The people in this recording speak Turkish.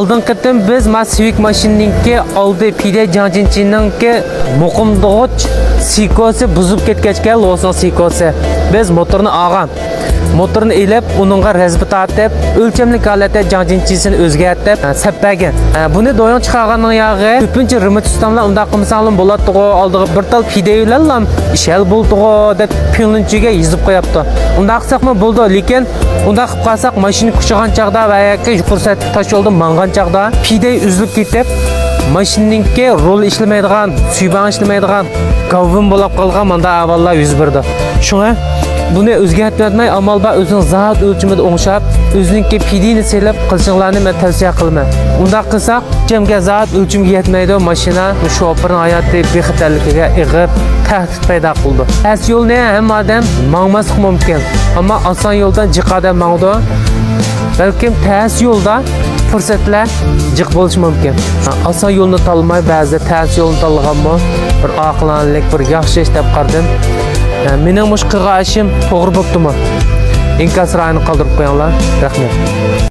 Aldın kıtım biz Civic mashinninki aldı pide janjinchininki muqimdog'ich sikosi buzib ketgachga loson sikosi. Biz motorni olgan. Motorni ilib, uningga rezbit atib, o'lchamlik holatda janjinchisini o'zgartirib, sappagan. Buni do'yon chiqarganning yog'i ko'pincha remote sistemlar unda qilmasanlar bo'ladi-ku, oldiga bir tal pidelar ishal bo'ldi-ku deb pilinchiga yozib qo'yapti. Unda qilsaqmi bo'ldi, lekin unda qilib qolsak mashina kuchgan chaqda va yoki yuqori tosh yo'lda mangan chaqda pide uzilib ketib, mashinninki rol ishlamaydigan, suyban ishlamaydigan, gavvin bo'lib qolgan manda avvallar yuz berdi. Shunga buni o'zgartirmay amalba o'zining zat o'lchimida o'ngshab, o'zininki pidini selib qilishinglarni men tavsiya qilaman. Unda qilsak, jamga zat o'lchimga yetmaydi mashina shoferning hayoti bexatarligiga ig'ib tahdid paydo qildi. As yo'lni hamma odam mangmaslik mumkin, ammo oson yo'ldan jiqada mangdi. Balkim ters yo'lda fursatlar jiq bo'lishi mumkin. Oson yo'lni tanlamay ba'zida ters yo'lni tanlaganmi, bir aqlonlik, bir yaxshi ish deb qaradim. Mening mush qilgan ishim to'g'ri bo'ptimi? Inkas rayini qoldirib qo'yinglar. Rahmat.